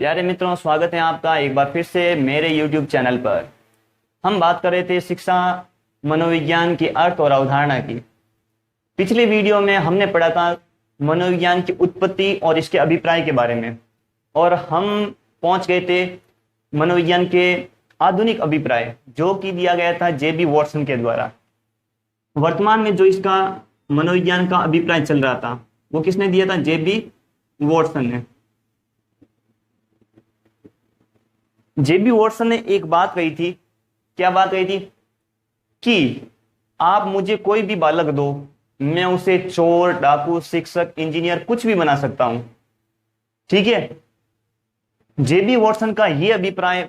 प्यारे मित्रों, स्वागत है आपका एक बार फिर से मेरे YouTube चैनल पर। हम बात कर रहे थे शिक्षा मनोविज्ञान की अर्थ और अवधारणा की। पिछले वीडियो में हमने पढ़ा था मनोविज्ञान की उत्पत्ति और इसके अभिप्राय के बारे में, और हम पहुंच गए थे मनोविज्ञान के आधुनिक अभिप्राय जो कि दिया गया था जे.बी. वॉटसन के द्वारा। वर्तमान में जो इसका मनोविज्ञान का अभिप्राय चल रहा था वो किसने दिया था? जे.बी. वॉटसन ने। जे.बी. वॉटसन ने एक बात कही थी। क्या बात कही थी? कि आप मुझे कोई भी बालक दो, मैं उसे चोर, डाकू, शिक्षक, इंजीनियर कुछ भी बना सकता हूं। ठीक है। जे.बी. वॉटसन का यह अभिप्राय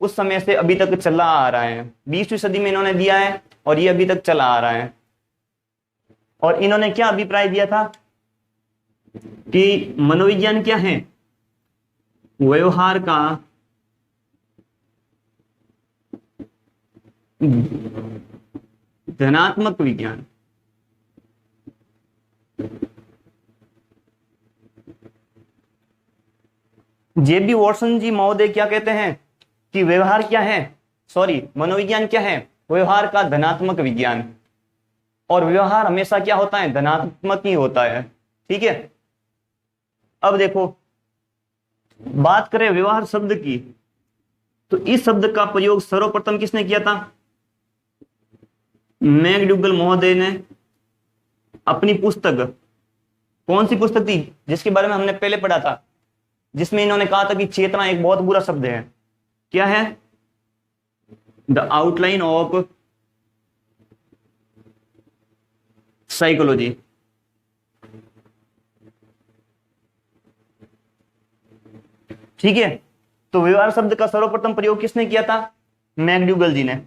उस समय से अभी तक चला आ रहा है। 20वीं सदी में इन्होंने दिया है और यह अभी तक चला आ रहा है। और इन्होंने क्या अभिप्राय दिया था कि मनोविज्ञान क्या है? व्यवहार का धनात्मक विज्ञान। जे.बी. वॉटसन जी महोदय क्या कहते हैं कि व्यवहार क्या है, मनोविज्ञान क्या है? व्यवहार का धनात्मक विज्ञान। और व्यवहार हमेशा क्या होता है? धनात्मक ही होता है। ठीक है। अब देखो, बात करें व्यवहार शब्द की, तो इस शब्द का प्रयोग सर्वप्रथम किसने किया था? मैकडूगल महोदय ने अपनी पुस्तक, कौन सी पुस्तक थी जिसके बारे में हमने पहले पढ़ा था, जिसमें इन्होंने कहा था कि चेतना एक बहुत बुरा शब्द है। क्या है? The outline of psychology. ठीक है। तो व्यवहार शब्द का सर्वप्रथम प्रयोग किसने किया था? मैकडूगल जी ने।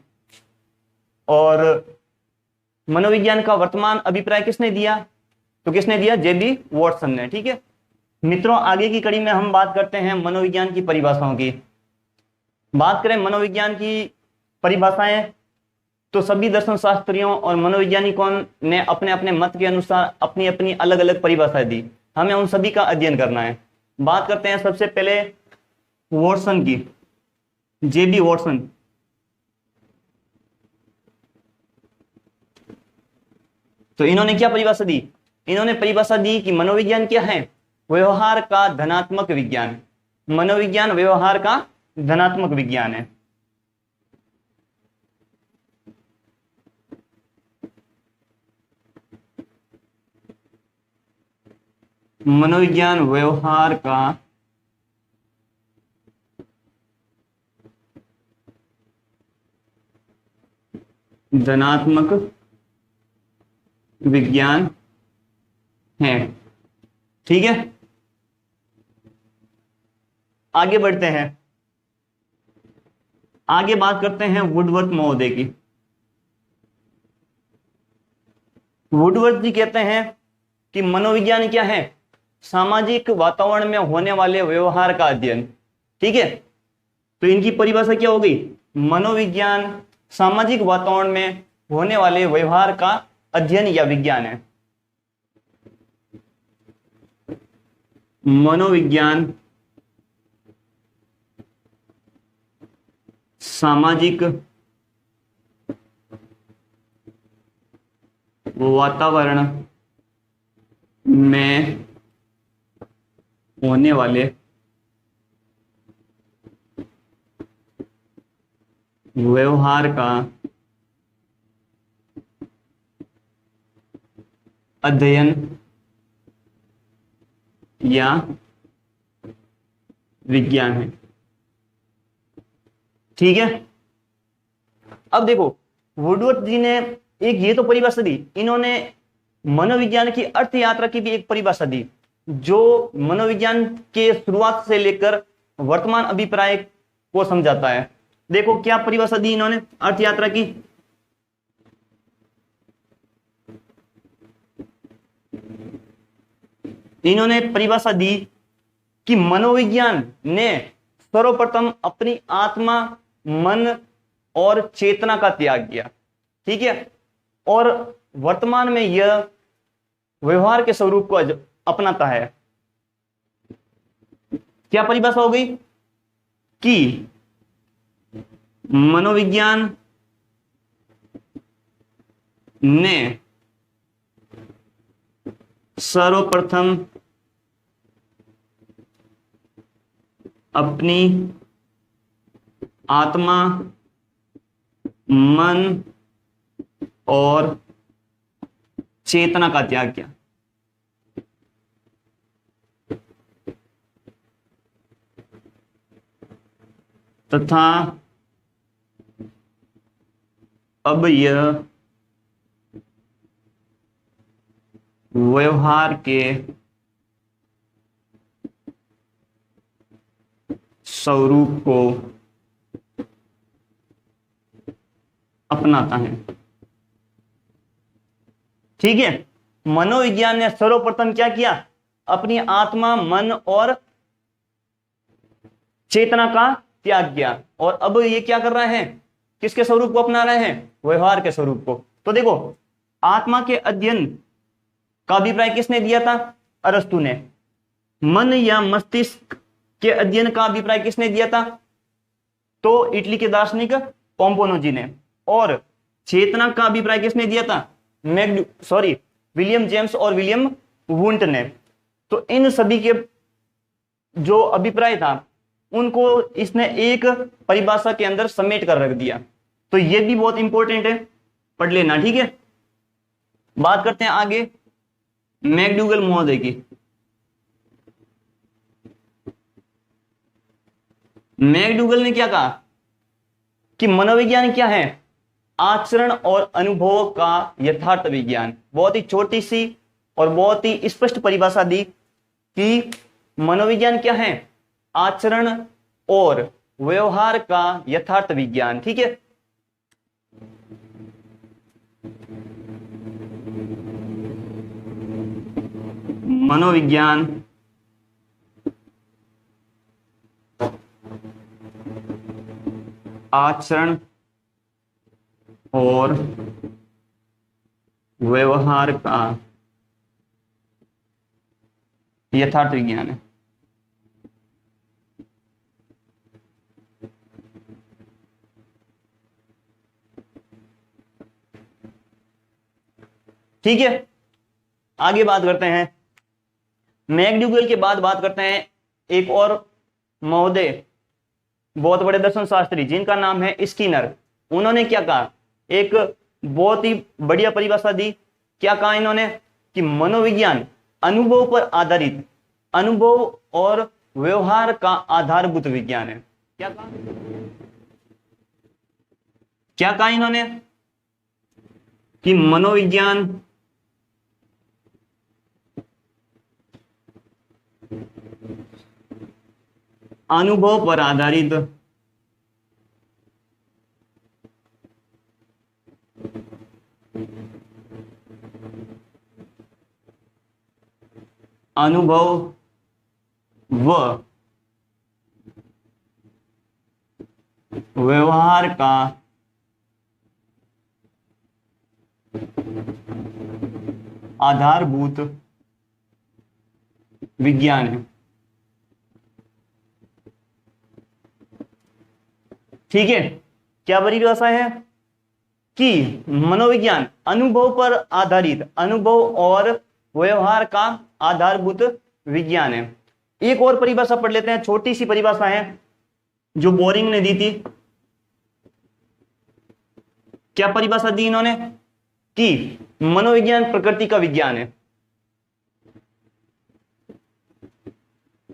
और मनोविज्ञान का वर्तमान अभिप्राय किसने दिया? तो किसने दिया? जे.बी. वॉटसन ने। ठीक है मित्रों, आगे की कड़ी में हम बात करते हैं मनोविज्ञान की परिभाषाओं की। बात करें मनोविज्ञान की परिभाषाएं, तो सभी दर्शन शास्त्रियों और मनोवैज्ञानिकों ने अपने अपने मत के अनुसार अपनी अपनी अलग अलग परिभाषाएं दी। हमें उन सभी का अध्ययन करना है। बात करते हैं सबसे पहले वॉटसन की, जे.बी. वॉटसन। तो इन्होंने क्या परिभाषा दी? इन्होंने परिभाषा दी कि मनोविज्ञान क्या है? व्यवहार का धनात्मक विज्ञान। मनोविज्ञान व्यवहार का धनात्मक विज्ञान है। मनोविज्ञान व्यवहार का धनात्मक विज्ञान है। ठीक है। आगे बढ़ते हैं। आगे बात करते हैं वुडवर्थ महोदय की। वुडवर्थ जी कहते हैं कि मनोविज्ञान क्या है? सामाजिक वातावरण में होने वाले व्यवहार का अध्ययन। ठीक है। तो इनकी परिभाषा क्या हो गई? मनोविज्ञान सामाजिक वातावरण में होने वाले व्यवहार का अध्ययन या विज्ञान है। मनोविज्ञान सामाजिक वातावरण में होने वाले व्यवहार का अध्ययन या विज्ञान है। ठीक है। अब देखो, वुडवर्थ जी ने एक ये तो परिभाषा दी, इन्होंने मनोविज्ञान की अर्थ यात्रा की भी एक परिभाषा दी जो मनोविज्ञान के शुरुआत से लेकर वर्तमान अभिप्राय को समझाता है। देखो क्या परिभाषा दी इन्होंने अर्थ यात्रा की। इन्होंने परिभाषा दी कि मनोविज्ञान ने सर्वप्रथम अपनी आत्मा, मन और चेतना का त्याग किया। ठीक है। और वर्तमान में यह व्यवहार के स्वरूप को अपनाता है। क्या परिभाषा हो गई कि मनोविज्ञान ने सर्वप्रथम अपनी आत्मा, मन और चेतना का त्याग किया। तथा अब यह व्यवहार के स्वरूप को अपनाता है। ठीक है, मनोविज्ञान ने सर्वप्रथम क्या किया, अपनी आत्मा, मन और चेतना का त्याग किया, और अब ये क्या कर रहा है, किसके स्वरूप को अपना रहे हैं, व्यवहार के स्वरूप को। तो देखो, आत्मा के अध्ययन का अभिप्राय किसने दिया था, अरस्तु ने। मन या मस्तिष्क के अध्ययन का अभिप्राय किसने दिया था, तो इटली के दार्शनिक पोम्पोनो ने। और चेतना का अभिप्राय किसने दिया था, विलियम जेम्स और विलियम वुंट ने। तो इन सभी के जो अभिप्राय था उनको इसने एक परिभाषा के अंदर समेट कर रख दिया। तो ये भी बहुत इंपॉर्टेंट है, पढ़ लेना। ठीक है, बात करते हैं आगे मैकडूगल महोदय की। मैकडूगल ने क्या कहा कि मनोविज्ञान क्या है, आचरण और अनुभव का यथार्थ विज्ञान। बहुत ही छोटी सी और बहुत ही स्पष्ट परिभाषा दी कि मनोविज्ञान क्या है, आचरण और व्यवहार का यथार्थ विज्ञान। ठीक है, मनोविज्ञान आचरण और व्यवहार का यथार्थ विज्ञान है। ठीक है, आगे बात करते हैं। मैकडूगल के बाद बात करते हैं एक और महोदय, बहुत बड़े दर्शन शास्त्री, जिनका नाम है स्किनर। उन्होंने क्या कहा, एक बहुत ही बढ़िया परिभाषा दी। क्या कहा इन्होंने कि मनोविज्ञान अनुभव पर आधारित, अनुभव और व्यवहार का आधारभूत विज्ञान है। क्या कहा इन्होंने कि मनोविज्ञान अनुभव पर आधारित, अनुभव व व्यवहार का आधारभूत विज्ञान है। ठीक है, क्या परिभाषा है कि मनोविज्ञान अनुभव पर आधारित, अनुभव और व्यवहार का आधारभूत विज्ञान है। एक और परिभाषा पढ़ लेते हैं, छोटी सी परिभाषा है जो बोरिंग ने दी थी। क्या परिभाषा दी इन्होंने कि मनोविज्ञान प्रकृति का विज्ञान है।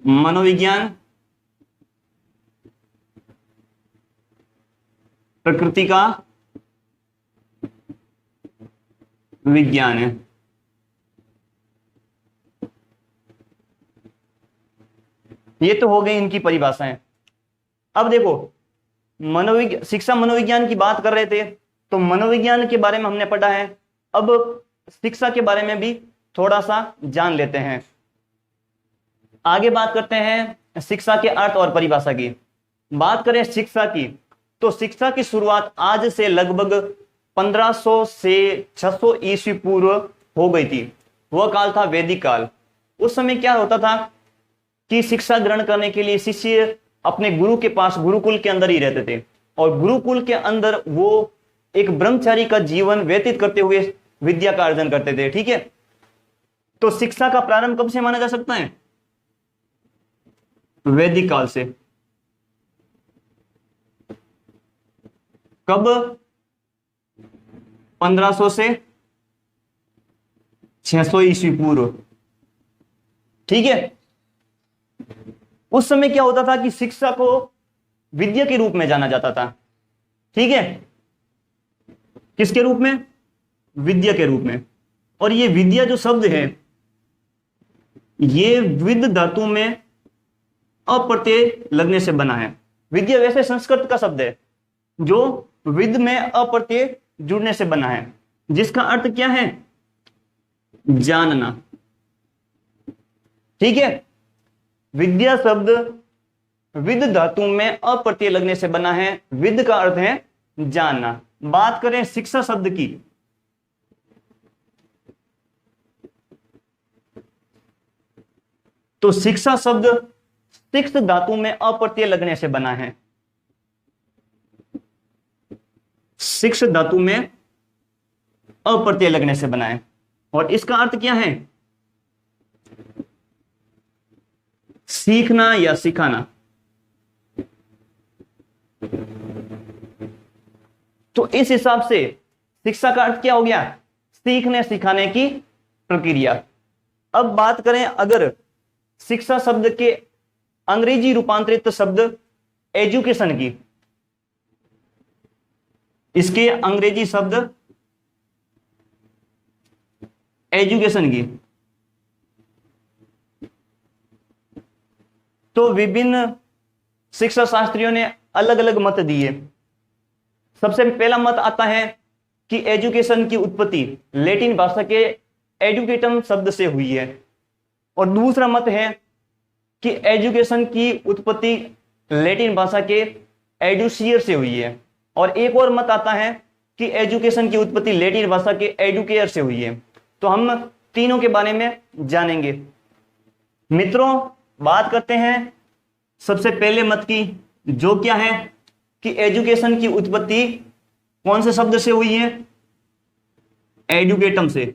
मनोविज्ञान प्रकृति का विज्ञान है। ये तो हो गई इनकी परिभाषाएं। अब देखो, शिक्षा मनोविज्ञान की बात कर रहे थे, तो मनोविज्ञान के बारे में हमने पढ़ा है। अब शिक्षा के बारे में भी थोड़ा सा जान लेते हैं। आगे बात करते हैं शिक्षा के अर्थ और परिभाषा की। बात करें शिक्षा की, तो शिक्षा की शुरुआत आज से लगभग 1500 से 600 ईस्वी पूर्व हो गई थी। वह काल था वैदिक काल। उस समय क्या होता था कि शिक्षा ग्रहण करने के लिए शिष्य अपने गुरु के पास गुरुकुल के अंदर ही रहते थे, और गुरुकुल के अंदर वो एक ब्रह्मचारी का जीवन व्यतीत करते हुए विद्या का अर्जन करते थे। ठीक है, तो शिक्षा का प्रारंभ कब से माना जा सकता है? वैदिक काल से। कब? 1500 से 600 ईस्वी पूर्व। ठीक है, उस समय क्या होता था कि शिक्षा को विद्या के रूप में जाना जाता था। ठीक है, किसके रूप में? विद्या के रूप में। और ये विद्या जो शब्द है, ये विद धातु में अप्रत्यय लगने से बना है। विद्या वैसे संस्कृत का शब्द है जो विद में अप्रत्यय जुड़ने से बना है, जिसका अर्थ क्या है? जानना। ठीक है, विद्या शब्द विद धातु में अप्रत्यय लगने से बना है। विद का अर्थ है जानना। बात करें शिक्षा शब्द की, तो शिक्षा शब्द शिक्ष धातु में अप्रत्यय लगने से बना है। शिक्ष धातु में अप्रत्यय लगने से बना है, और इसका अर्थ क्या है? सीखना या सिखाना। तो इस हिसाब से शिक्षा का अर्थ क्या हो गया? सीखने सिखाने की प्रक्रिया। अब बात करें अगर शिक्षा शब्द के अंग्रेजी रूपांतरित शब्द एजुकेशन की, इसके अंग्रेजी शब्द एजुकेशन की, तो विभिन्न शिक्षा शास्त्रियों ने अलग अलग मत दिए। सबसे पहला मत आता है कि एजुकेशन की उत्पत्ति लैटिन भाषा के एजुकेटम शब्द से हुई है, और दूसरा मत है कि एजुकेशन की उत्पत्ति लैटिन भाषा के एडुसियर से हुई है, और एक और मत आता है कि एजुकेशन की उत्पत्ति लैटिन भाषा के एडुकेयर से हुई है। तो हम तीनों के बारे में जानेंगे। मित्रों, बात करते हैं सबसे पहले मत की, जो क्या है कि एजुकेशन की उत्पत्ति कौन से शब्द से हुई है? एडुकेटम से।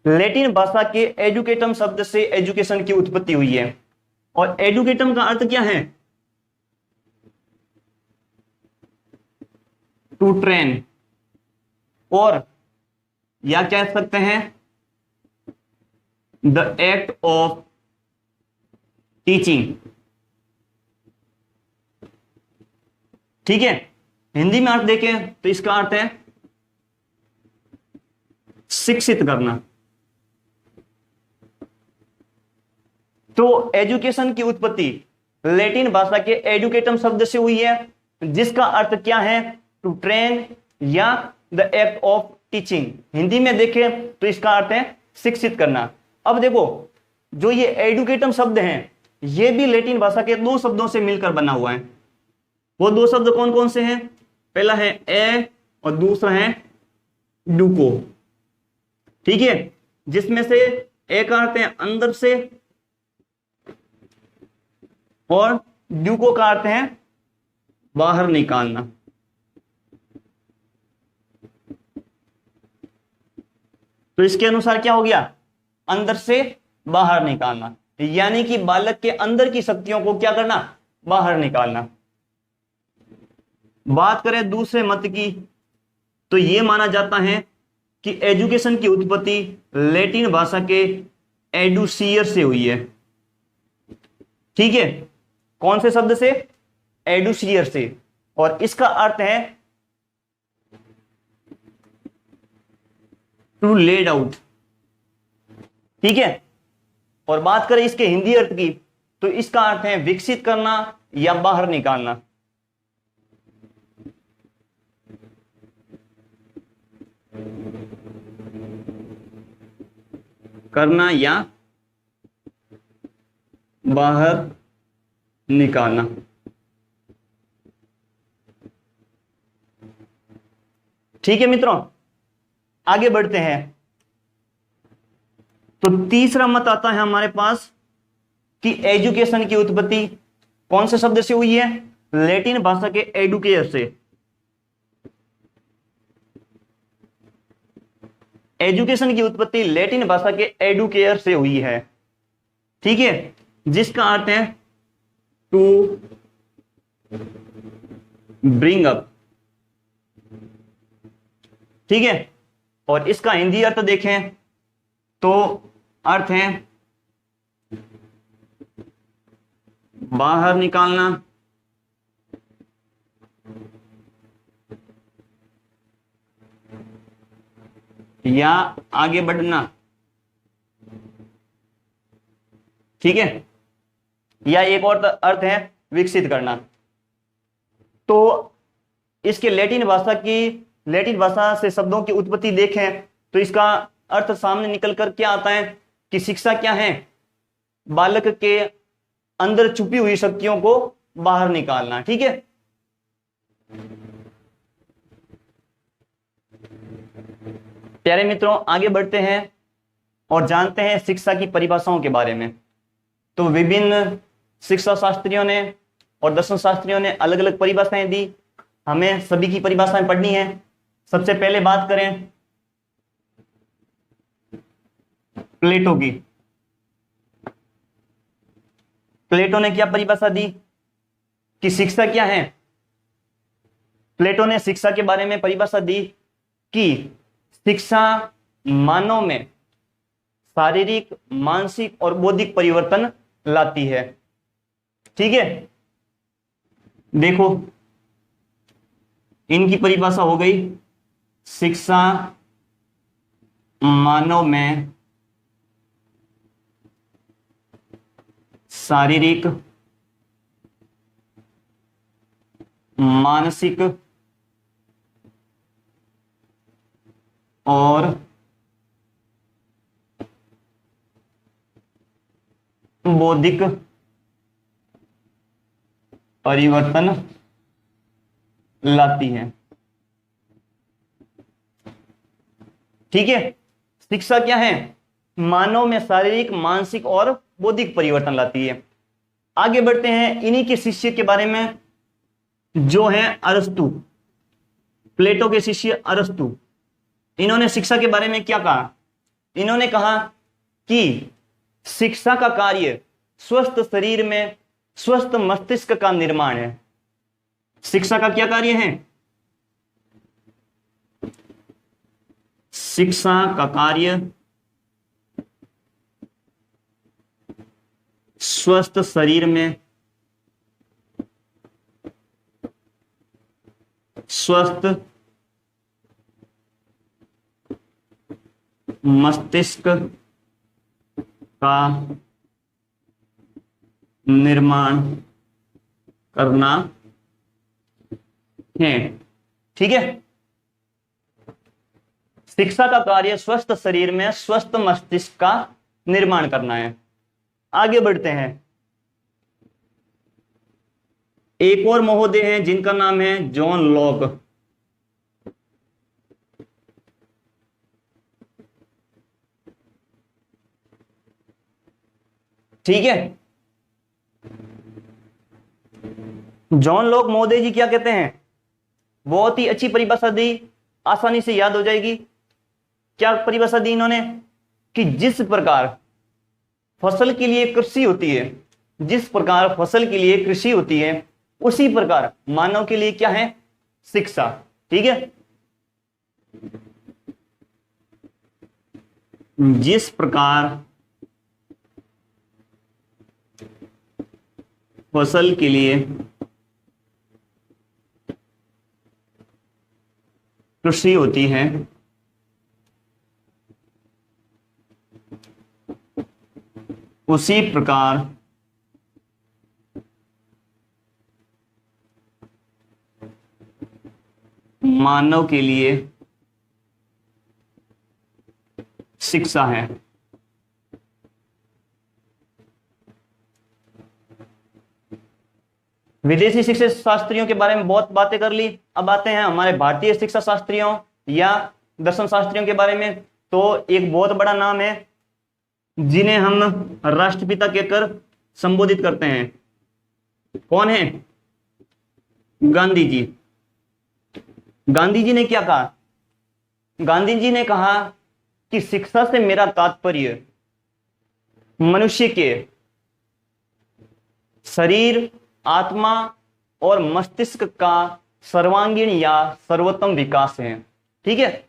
लैटिन भाषा के एजुकेटम शब्द से एजुकेशन की उत्पत्ति हुई है, और एजुकेटम का अर्थ क्या है? टू ट्रेन, और या कह सकते हैं द एक्ट ऑफ टीचिंग। ठीक है, हिंदी में अर्थ देखें तो इसका अर्थ है शिक्षित करना। तो एजुकेशन की उत्पत्ति लैटिन भाषा के एजुकेटम शब्द से हुई है, जिसका अर्थ क्या है? टू ट्रेन या the act of teaching. Hindi में देखें तो इसका अर्थ है शिक्षित करना। अब देखो, जो ये एजुकेटम शब्द हैं, ये भी लैटिन भाषा के दो शब्दों से मिलकर बना हुआ है। वो दो शब्द कौन कौन से हैं? पहला है ए और दूसरा है डूको। ठीक है, जिसमें से ए का अर्थ है अंदर से, और ड्यूको का अर्थ है बाहर निकालना। तो इसके अनुसार क्या हो गया? अंदर से बाहर निकालना, यानी कि बालक के अंदर की शक्तियों को क्या करना? बाहर निकालना। बात करें दूसरे मत की, तो यह माना जाता है कि एजुकेशन की उत्पत्ति लैटिन भाषा के एडुसियर से हुई है। ठीक है, कौन से शब्द से? एडुसियर से, और इसका अर्थ है टू लेड आउट। ठीक है, और बात करें इसके हिंदी अर्थ की, तो इसका अर्थ है विकसित करना या बाहर निकालना। करना या बाहर निकालना। ठीक है मित्रों, आगे बढ़ते हैं। तो तीसरा मत आता है हमारे पास कि एजुकेशन की उत्पत्ति कौन से शब्द से हुई है? लैटिन भाषा के एडुकेयर से। एजुकेशन की उत्पत्ति लैटिन भाषा के एडुकेयर से हुई है, ठीक है, जिसका अर्थ है टू ब्रिंग अप, ठीक है। और इसका हिंदी अर्थ देखें तो अर्थ है बाहर निकालना या आगे बढ़ना, ठीक है, या एक और अर्थ है विकसित करना। तो इसके लैटिन भाषा से शब्दों की उत्पत्ति देखें तो इसका अर्थ सामने निकलकर क्या आता है कि शिक्षा क्या है? बालक के अंदर छुपी हुई शक्तियों को बाहर निकालना, ठीक है। प्यारे मित्रों, आगे बढ़ते हैं और जानते हैं शिक्षा की परिभाषाओं के बारे में। तो विभिन्न शिक्षा शास्त्रियों ने और दर्शन शास्त्रियों ने अलग अलग परिभाषाएं दी, हमें सभी की परिभाषाएं पढ़नी है। सबसे पहले बात करें प्लेटो की। प्लेटो ने क्या परिभाषा दी कि शिक्षा क्या है? प्लेटो ने शिक्षा के बारे में परिभाषा दी कि शिक्षा मानव में शारीरिक, मानसिक और बौद्धिक परिवर्तन लाती है, ठीक है। देखो, इनकी परिभाषा हो गई, शिक्षा मानव में शारीरिक, मानसिक और बौद्धिक परिवर्तन लाती है, ठीक है। शिक्षा क्या है? मानव में शारीरिक, मानसिक और बौद्धिक परिवर्तन लाती है। आगे बढ़ते हैं इन्हीं के शिष्य के बारे में जो है अरस्तु। प्लेटो के शिष्य अरस्तु, इन्होंने शिक्षा के बारे में क्या कहा? इन्होंने कहा कि शिक्षा का कार्य स्वस्थ शरीर में स्वस्थ मस्तिष्क का निर्माण है। शिक्षा का क्या कार्य है? शिक्षा का कार्य स्वस्थ शरीर में स्वस्थ मस्तिष्क का निर्माण करना है, ठीक है। शिक्षा का कार्य स्वस्थ शरीर में स्वस्थ मस्तिष्क का निर्माण करना है। आगे बढ़ते हैं, एक और महोदय हैं जिनका नाम है जॉन लॉक। ठीक है, जॉन लॉक महोदय जी क्या कहते हैं? बहुत ही अच्छी परिभाषा दी, आसानी से याद हो जाएगी। क्या परिभाषा दी इन्होंने कि जिस प्रकार फसल के लिए कृषि होती है, जिस प्रकार फसल के लिए कृषि होती है, उसी प्रकार मानव के लिए क्या है? शिक्षा, ठीक है। जिस प्रकार फसल के लिए कृषि होती है, उसी प्रकार मानव के लिए शिक्षा है। विदेशी शिक्षा शास्त्रियों के बारे में बहुत बातें कर ली, अब आते हैं हमारे भारतीय शिक्षा शास्त्रियों या दर्शन शास्त्रियों के बारे में। तो एक बहुत बड़ा नाम है जिन्हें हम राष्ट्रपिता कहकर संबोधित करते हैं, कौन है? गांधी जी। गांधी जी ने क्या कहा? गांधी जी ने कहा कि शिक्षा से मेरा तात्पर्य मनुष्य के शरीर, आत्मा और मस्तिष्क का सर्वांगीण या सर्वोत्तम विकास है। ठीक है,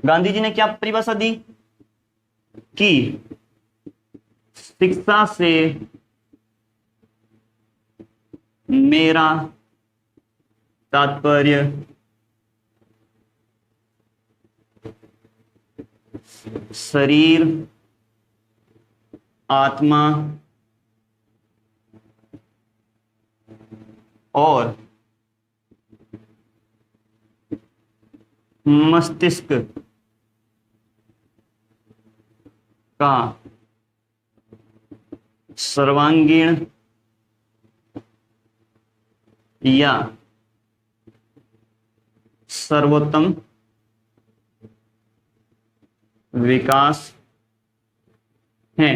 गांधी जी ने क्या परिभाषा दी कि शिक्षा से मेरा तात्पर्य शरीर, आत्मा और मस्तिष्क का सर्वांगीण या सर्वोत्तम विकास है।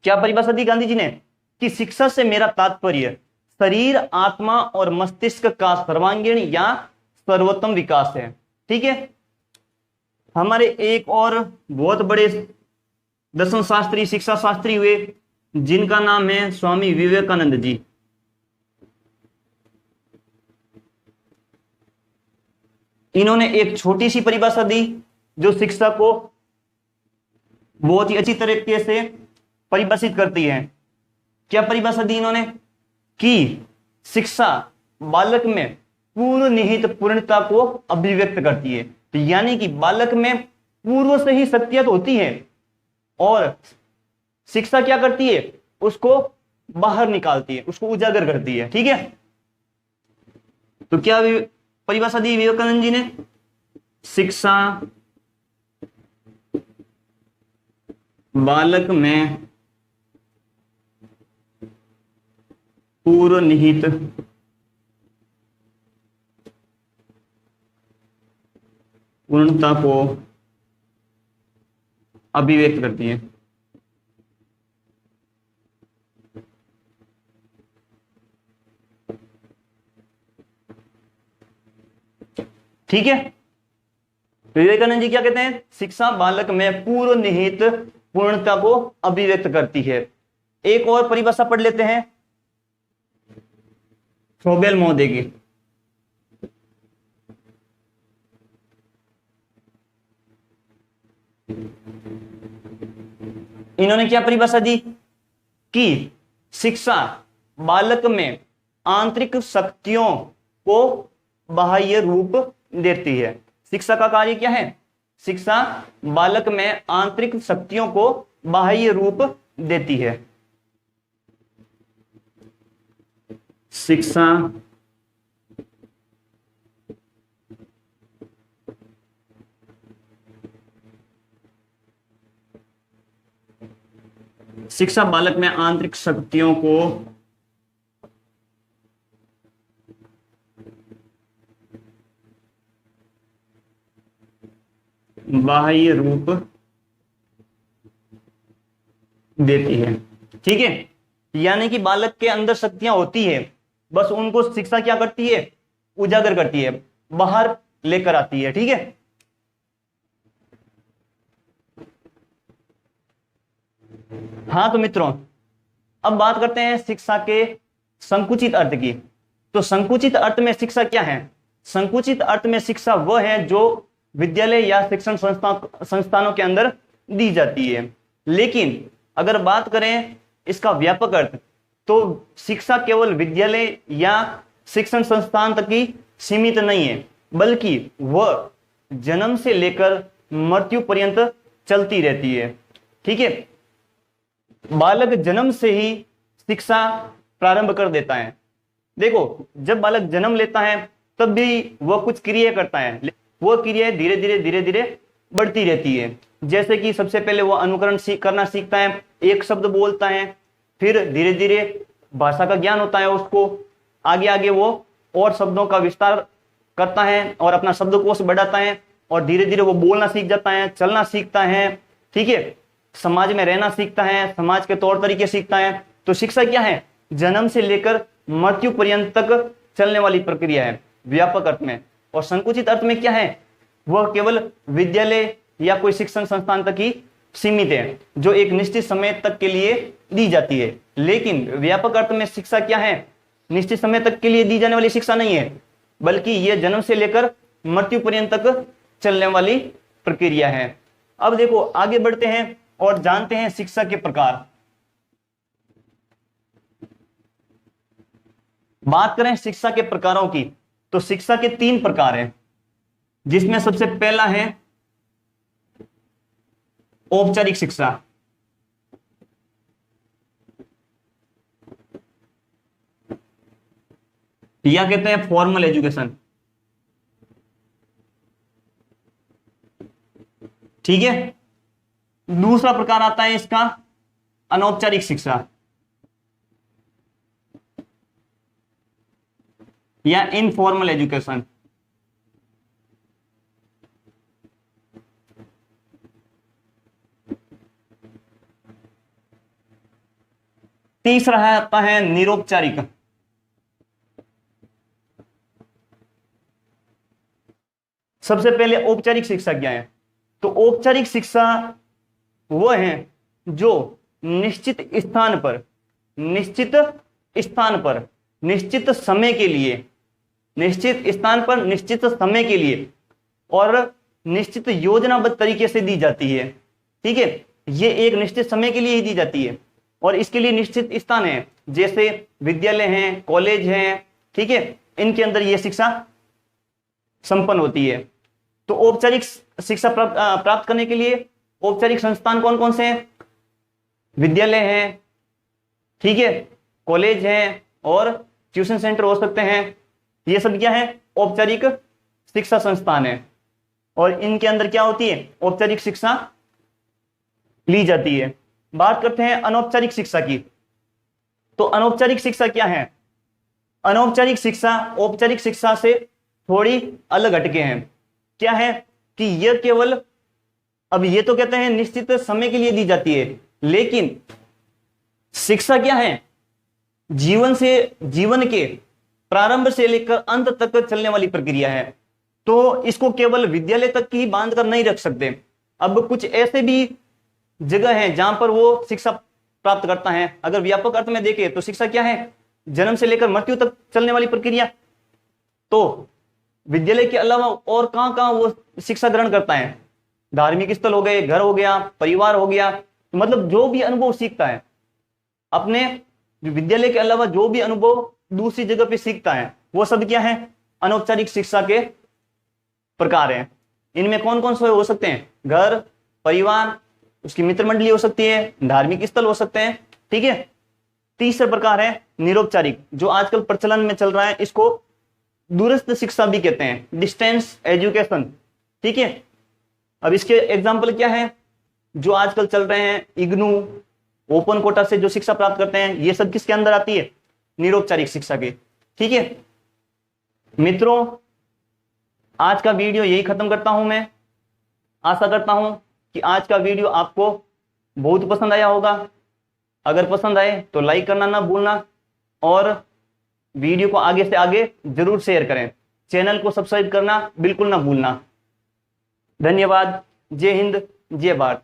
क्या परिभाषा दी गांधी जी ने? कि शिक्षा से मेरा तात्पर्य शरीर, आत्मा और मस्तिष्क का सर्वांगीण या सर्वोत्तम विकास है। ठीक है, हमारे एक और बहुत बड़े दर्शन शास्त्री, शिक्षा शास्त्री हुए, जिनका नाम है स्वामी विवेकानंद जी। इन्होंने एक छोटी सी परिभाषा दी जो शिक्षा को बहुत ही अच्छी तरीके से परिभाषित करती है। क्या परिभाषा दी इन्होंने? कि शिक्षा बालक में पूर्व निहित पूर्णता को अभिव्यक्त करती है। तो यानी कि बालक में पूर्व से ही शक्तियां तो होती है और शिक्षा क्या करती है? उसको बाहर निकालती है, उसको उजागर करती है। ठीक है, तो क्या परिभाषा दी विवेकानंद जी ने? शिक्षा बालक में पूर्व निहित पूर्णता को अभिव्यक्त करती है। ठीक है, विवेकानंद जी क्या कहते हैं? शिक्षा बालक में पूर्व निहित पूर्णता को अभिव्यक्त करती है। एक और परिभाषा पढ़ लेते हैं फ्रोबेल महोदय की। इन्होंने क्या परिभाषा दी? कि शिक्षा बालक में आंतरिक शक्तियों को बाह्य रूप देती है। शिक्षा का कार्य क्या है? शिक्षा बालक में आंतरिक शक्तियों को बाह्य रूप देती है। शिक्षा शिक्षा बालक में आंतरिक शक्तियों को बाह्य रूप देती है। ठीक है, यानी कि बालक के अंदर शक्तियां होती है, बस उनको शिक्षा क्या करती है? उजागर करती है, बाहर लेकर आती है। ठीक है, हाँ तो मित्रों, अब बात करते हैं शिक्षा के संकुचित अर्थ की। तो संकुचित अर्थ में शिक्षा क्या है? संकुचित अर्थ में शिक्षा वह है जो विद्यालय या शिक्षण संस्थानों के अंदर दी जाती है। लेकिन अगर बात करें इसका व्यापक अर्थ, तो शिक्षा केवल विद्यालय या शिक्षण संस्थान तक ही सीमित नहीं है, बल्कि वह जन्म से लेकर मृत्यु पर्यंत चलती रहती है। ठीक है, बालक जन्म से ही शिक्षा प्रारंभ कर देता है। देखो, जब बालक जन्म लेता है तब भी वह कुछ क्रिया करता है, वह क्रिया धीरे धीरे बढ़ती रहती है। जैसे कि सबसे पहले वह अनुकरण करना सीखता है, एक शब्द बोलता है, फिर धीरे धीरे भाषा का ज्ञान होता है उसको, आगे वो और शब्दों का विस्तार करता है और अपना शब्दकोश बढ़ाता है और धीरे धीरे वो बोलना सीख जाता है, चलना सीखता है, ठीक है, समाज में रहना सीखता है, समाज के तौर तरीके सीखता है। तो शिक्षा क्या है? जन्म से लेकर मृत्यु पर्यंत तक चलने वाली प्रक्रिया है व्यापक अर्थ में। और संकुचित अर्थ में क्या है? वह केवल विद्यालय या कोई शिक्षण संस्थान तक ही सीमित है, जो एक निश्चित समय तक के लिए दी जाती है। लेकिन व्यापक अर्थ में शिक्षा क्या है? निश्चित समय तक के लिए दी जाने वाली शिक्षा नहीं है, बल्कि यह जन्म से लेकर मृत्यु पर्यंत तक चलने वाली प्रक्रिया है। अब देखो आगे बढ़ते हैं और जानते हैं शिक्षा के प्रकार। बात करें शिक्षा के प्रकारों की, तो शिक्षा के 3 प्रकार हैं, जिसमें सबसे पहला है औपचारिक शिक्षा। या कहते हैं फॉर्मल एजुकेशन, ठीक है। दूसरा प्रकार आता है इसका अनौपचारिक शिक्षा या इनफॉर्मल एजुकेशन। तीसरा है आता है निरौपचारिक। सबसे पहले औपचारिक शिक्षा क्या है? तो औपचारिक शिक्षा वो है जो निश्चित स्थान पर निश्चित समय के लिए, निश्चित स्थान पर निश्चित समय के लिए और निश्चित योजनाबद्ध तरीके से दी जाती है, ठीक है। ये एक निश्चित समय के लिए ही दी जाती है और इसके लिए निश्चित स्थान है, जैसे विद्यालय हैं, कॉलेज हैं, ठीक है, इनके अंदर यह शिक्षा संपन्न होती है। तो औपचारिक शिक्षा प्राप्त करने के लिए औपचारिक संस्थान कौन कौन से हैं? विद्यालय हैं, ठीक है, कॉलेज हैं और ट्यूशन सेंटर हो सकते हैं। ये सब क्या है? औपचारिक शिक्षा संस्थान है और इनके अंदर क्या होती है? औपचारिक शिक्षा ली जाती है। बात करते हैं अनौपचारिक शिक्षा की। तो अनौपचारिक शिक्षा क्या है? अनौपचारिक शिक्षा औपचारिक शिक्षा से थोड़ी अलग हटके हैं। क्या है कि यह केवल, अब ये तो कहते हैं निश्चित समय के लिए दी जाती है, लेकिन शिक्षा क्या है? जीवन के प्रारंभ से लेकर अंत तक चलने वाली प्रक्रिया है। तो इसको केवल विद्यालय तक ही बांध कर नहीं रख सकते। अब कुछ ऐसे भी जगह है जहां पर वो शिक्षा प्राप्त करता है। अगर व्यापक अर्थ में देखें तो शिक्षा क्या है? जन्म से लेकर मृत्यु तक चलने वाली प्रक्रिया। तो विद्यालय के अलावा और कहां कहां वो शिक्षा ग्रहण करता है? धार्मिक स्थल हो गए, घर हो गया, परिवार हो गया, तो मतलब जो भी अनुभव सीखता है अपने विद्यालय के अलावा, जो भी अनुभव दूसरी जगह पे सीखता है, वो सब क्या है? अनौपचारिक शिक्षा के प्रकार हैं। इनमें कौन कौन से हो सकते हैं? घर, परिवार, उसकी मित्र मंडली हो सकती है, धार्मिक स्थल हो सकते हैं, ठीक है। तीसरा प्रकार है निरौपचारिक, जो आजकल प्रचलन में चल रहा है, इसको दूरस्थ शिक्षा भी कहते हैं, डिस्टेंस एजुकेशन, ठीक है। अब इसके एग्जाम्पल क्या है जो आजकल चल रहे हैं? इग्नू, ओपन कोटा से जो शिक्षा प्राप्त करते हैं, ये सब किसके अंदर आती है? निरौपचारिक शिक्षा के, ठीक है। मित्रों, आज का वीडियो यही खत्म करता हूं मैं। आशा करता हूं कि आज का वीडियो आपको बहुत पसंद आया होगा। अगर पसंद आए तो लाइक करना ना भूलना और वीडियो को आगे से आगे जरूर शेयर करें। चैनल को सब्सक्राइब करना बिल्कुल ना भूलना। धन्यवाद। जय हिंद, जय भारत।